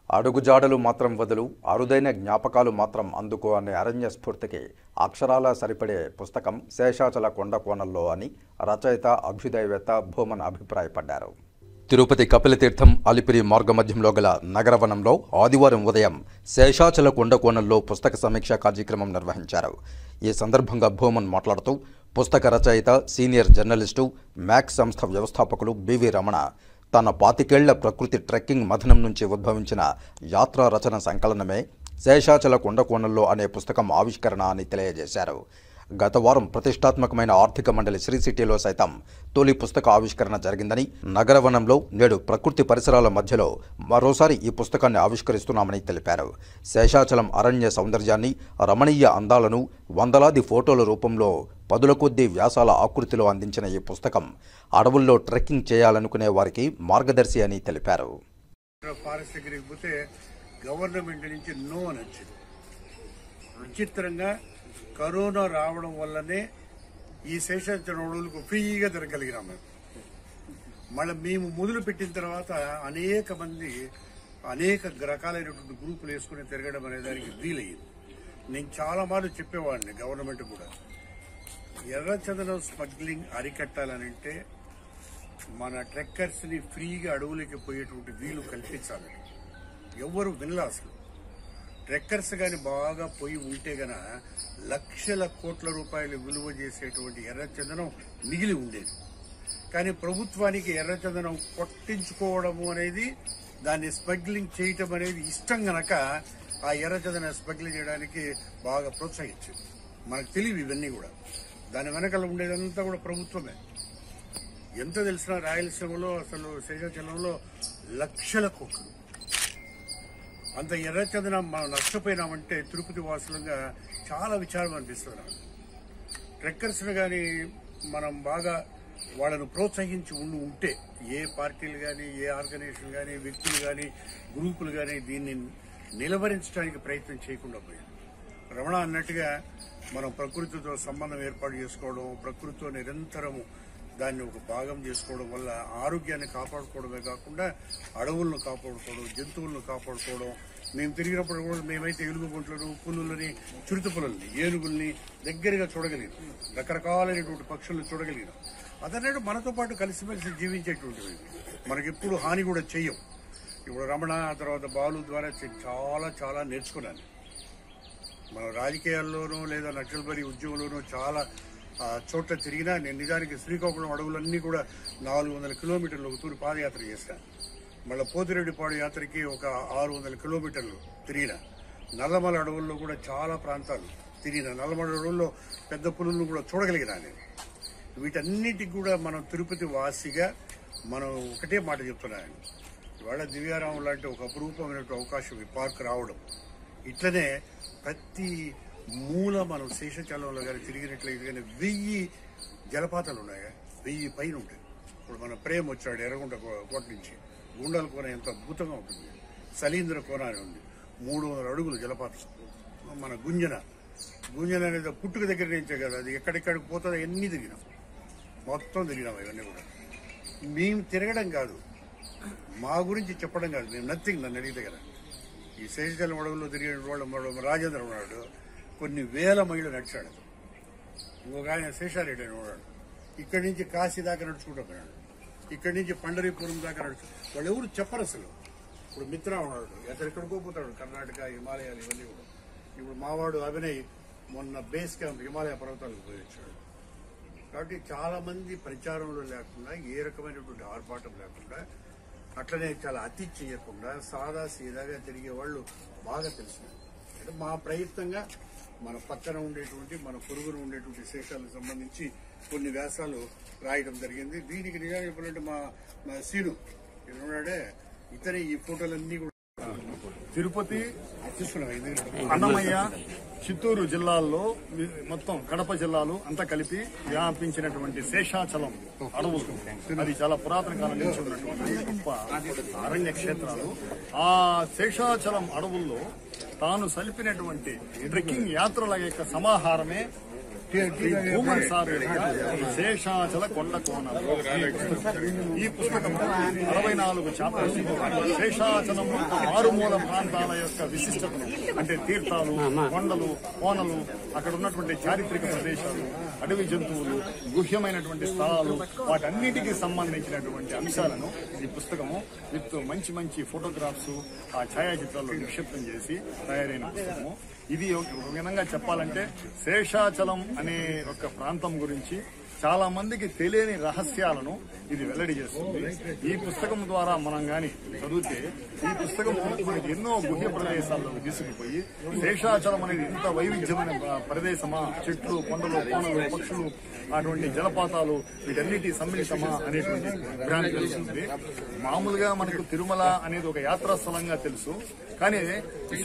అడుగుజాడలు మాత్రం వదులు, అరుదైన జ్ఞాపకాలు మాత్రం అందుకో అనే అరణ్య స్ఫూర్తికి అక్షరాలా సరిపడే పుస్తకం శేషాచల కొండ కోణంలో అని రచయిత అభ్యుదయవేత్త భూమన్ అభిప్రాయపడ్డారు. తిరుపతి కపిలతీర్థం అలిపిరి మార్గమధ్యంలో గల నగరవనంలో ఆదివారం ఉదయం శేషాచల కొండ కోణంలో పుస్తక సమీక్ష కార్యక్రమం నిర్వహించారు. ఈ సందర్భంగా భూమన్ మాట్లాడుతూ పుస్తక రచయిత, సీనియర్ జర్నలిస్టు, మ్యాక్స్ సంస్థ వ్యవస్థాపకులు బివి రమణ తన 25 ఏళ్ల ప్రకృతి ట్రెక్కింగ్ మథనం నుంచి ఉద్భవించిన యాత్రా రచన సంకలనమే శేషాచల కొండ కోణంలో అనే పుస్తకం ఆవిష్కరణ అని తెలియజేశారు. గత వారం ప్రతిష్టాత్మకమైన ఆర్థిక మండలి శ్రీ సిటీలో సైతం తొలి పుస్తక ఆవిష్కరణ జరిగిందని, నగరవనంలో నేడు ప్రకృతి పరిసరాల మధ్యలో మరోసారి ఈ పుస్తకాన్ని ఆవిష్కరిస్తున్నామని తెలిపారు. శేషాచలం అరణ్య సౌందర్యాన్ని, రమణీయ అందాలను వందలాది ఫోటోల రూపంలో పదుల కొద్దీ వ్యాసాల ఆకృతిలో అందించిన ఈ పుస్తకం అడవుల్లో ట్రెక్కింగ్ చేయాలనుకునే వారికి మార్గదర్శి అని తెలిపారు. గవర్నమెంట్ నుంచి నో అని వచ్చింది. విచిత్రంగా కరోనా రావడం వల్లనే ఈ శేషాచలం అడవులకు ఫ్రీగా తిరగలిగినాం. మళ్ళీ మేము మొదలు పెట్టిన తర్వాత అనేక మంది అనేక రకాలైనటువంటి గ్రూపులు వేసుకుని తిరగడం అనే దానికి వీలయ్యింది. నేను చాలా మార్లు చెప్పేవాడిని గవర్నమెంట్ కూడా, ఎర్రచందనం స్మగ్లింగ్ అరికట్టాలనంటే మన ట్రెక్కర్స్ ని ఫ్రీగా అడవులకి పోయేటువంటి వీలు కల్పించాలని. ఎవరు వినలా అసలు. ట్రెక్కర్స్ గాని బాగా పోయి ఉంటే గన లక్షల కోట్ల రూపాయలు విలువ చేసేటువంటి ఎర్రచందనం మిగిలి ఉండేది. కానీ ప్రభుత్వానికి ఎర్రచందనం కొట్టించుకోవడము అనేది, దాన్ని స్మగ్లింగ్ చేయటం అనేది ఇష్టం గనక ఆ ఎర్రచందనం స్మగ్లింగ్ చేయడానికి బాగా ప్రోత్సహించింది. మనకు తెలియదు ఇవన్నీ కూడా. దాని వెనకాల ఉండేదంతా కూడా ప్రభుత్వమే. ఎంత తెలిసినా రాయలసీమలో అసలు శేషాచలంలో లక్షల కోట్లు. అంత ఎర్రచందనం మనం నష్టపోయినామంటే తిరుపతి వాసులంగా చాలా విచారం అనిపిస్తుంది నాకు. ట్రెక్కర్స్ కానీ మనం బాగా వాళ్ళను ప్రోత్సహించి ఉంటే ఏ పార్టీలు కానీ, ఏ ఆర్గనైజేషన్ కానీ, వ్యక్తులు కానీ, గ్రూపులు కానీ దీన్ని నిలవరించడానికి ప్రయత్నం చేయకుండా పోయారు. రమణ అన్నట్టుగా మనం ప్రకృతితో సంబంధం ఏర్పాటు చేసుకోవడం, ప్రకృతితో నిరంతరము దాన్ని ఒక భాగం చేసుకోవడం వల్ల ఆరోగ్యాన్ని కాపాడుకోవడమే కాకుండా అడవులను కాపాడుకోవడం, జంతువులను కాపాడుకోవడం. మేము తిరిగినప్పుడు కూడా మేమైతే ఎలుగుబంట్లను, పులులని, చిరుత పులుల్ని, ఏనుగుల్ని దగ్గరగా చూడగలిగినాం. రకరకాలైనటువంటి పక్షులను చూడగలిగినాం. అదన్నట్టు మనతో పాటు కలిసిమెలిసి జీవించేటువంటివి. మనకెప్పుడు హాని కూడా చెయ్యం. ఇప్పుడు రమణ తర్వాత బాలు ద్వారా చాలా చాలా నేర్చుకున్నాను. మన రాజకీయాల్లోనూ లేదా నక్సల్బరీ ఉద్యమంలోనూ చాలా చోట్ల తిరిగినా నేను నిజానికి శ్రీకాకుళం అడవులన్నీ కూడా 400 కిలోమీటర్లు ఒక తూరి పాదయాత్ర చేశాను. మళ్ళీ పోతిరెడ్డిపాడు యాత్రకి ఒక 600 కిలోమీటర్లు తిరిగిన. నల్లమల అడవుల్లో కూడా చాలా ప్రాంతాలు తిరిగిన. నల్లమల అడవుల్లో పెద్ద పులులను కూడా చూడగలిగినా నేను. వీటన్నిటికి కూడా మనం తిరుపతి వాసిగా మనం ఒకటే మాట చెప్తున్నాను. ఇవాళ దివ్యారామం లాంటి ఒక అపురూపమైనటువంటి అవకాశం ఈ పార్క్ రావడం. ఇట్లనే ప్రతి మూల మనం శేషాచలంలో కానీ తిరిగినట్లయితే కానీ 1000 జలపాతాలు ఉన్నాయి. 1000 పైన ఉంటాయి. ఇప్పుడు మన ప్రేమ వచ్చాడు ఎర్రగుంట కోట నుంచి. గుండాల కోన ఎంత అద్భుతంగా ఉంటుంది. సలీంద్ర కోన అని ఉంది, 300 అడుగులు జలపాతం. మన గుంజన అనేది పుట్టుక దగ్గర నుంచే కదా, అది ఎక్కడెక్కడికి పోతుందో ఎన్ని తిరిగినాం, మొత్తం తిరిగినాం. ఇవన్నీ కూడా మేము తిరగడం కాదు, మా గురించి చెప్పడం కాదు. మేము నథింగ్. నన్ను అడిగితే కదా, ఈ శేషాచలం అడవుల్లో తిరిగిన వాళ్ళు రాజేంద్ర ఉన్నాడు, కొన్ని వేల మైళ్ళు నడిచాడు. ఇంకొక ఆయన శేషారెడ్డి అని ఉన్నాడు, ఇక్కడి నుంచి కాశీ దాకా నడుచుకుంటూ పోయాడు, ఇక్కడి నుంచి పండరీపురం దాకా నడుచు. వాళ్ళు ఎవరు చెప్పరు అసలు. ఇప్పుడు మిత్ర ఉన్నాడు, ఎక్కడెక్కడికో పోతాడు, కర్ణాటక, హిమాలయాలు ఇవన్నీ కూడా. ఇప్పుడు మావాడు అభినయ్ మొన్న బేస్ క్యాంప్ హిమాలయ పర్వతాలకు పోయి వచ్చాడు. కాబట్టి చాలా మంది ప్రచారంలో లేకుండా, ఏ రకమైనటువంటి ఆర్భాటం లేకుండా, అట్లనే చాలా అతి చేయకుండా సాదా సీదాగా తిరిగే వాళ్ళు బాగా తెలిసినారు. అంటే మా ప్రయత్నంగా మన పక్కన ఉండేటువంటి, మన పొరుగున ఉండేటువంటి శేషాలకు సంబంధించి కొన్ని వ్యాసాలు రాయడం జరిగింది. దీనికి నిజంగా చెప్పాలంటే మా సీను ఉన్నాడే, ఇతని ఈ ఫోటోలన్నీ కూడా తిరుపతి, అన్నమయ్య, చిత్తూరు జిల్లాల్లో మొత్తం కడప జిల్లాలు అంతా కలిపి వ్యాపించినటువంటి శేషాచలం అడవులు, అది చాలా పురాతన కాలం నుంచి ఉన్నటువంటి గొప్ప అరణ్య క్షేత్రాలు. ఆ శేషాచలం అడవుల్లో తాను సలిపినటువంటి ట్రెక్కింగ్ యాత్రల యొక్క సమాహారమే భూమన్ సార్ శేషాచల కొండ కోణాలు ఈ పుస్తకం 64 చాప్టర్స్ శేషాచలం మారుమూల ప్రాంతాల యొక్క విశిష్టతను అంటే తీర్థాలు, కొండలు, కోనలు, అక్కడ ఉన్నటువంటి చారిత్రక ప్రదేశాలు, అడవి జంతువులు, గుహ్యమైనటువంటి స్థలాలు, వాటన్నిటికీ సంబంధించినటువంటి అంశాలను ఈ పుస్తకము విత్ మంచి మంచి ఫోటోగ్రాఫ్స్ ఆ ఛాయాచిత్రాల్లో నిక్షిప్తం చేసి తయారైన పుస్తకము. ఇది ఒక విధంగా చెప్పాలంటే శేషాచలం అనే ఒక ప్రాంతం గురించి చాలా మందికి తెలియని రహస్యాలను ఇది వెల్లడి చేస్తుంది. ఈ పుస్తకం ద్వారా మనం గాని చదివితే ఈ పుస్తకం మనకి ఎన్నో గుహ్య ప్రదేశాల్లో తీసుకుపోయి శేషాచలం అనేది ఇంత వైవిధ్యమైన ప్రదేశమా, చెట్లు, కొండలు, కోనలు, పక్షులు, అటువంటి జలపాతాలు వీటన్నిటి సమ్మిళితమా అనేటువంటి భ్రాంతి తెలుస్తుంది. మామూలుగా మనకు తిరుమల అనేది ఒక యాత్రా స్థలంగా తెలుసు, కానీ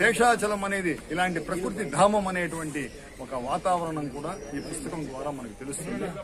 శేషాచలం అనేది ఇలాంటి ప్రకృతి ధామం అనేటువంటి ఒక వాతావరణం కూడా ఈ పుస్తకం ద్వారా మనకు తెలుస్తుంది.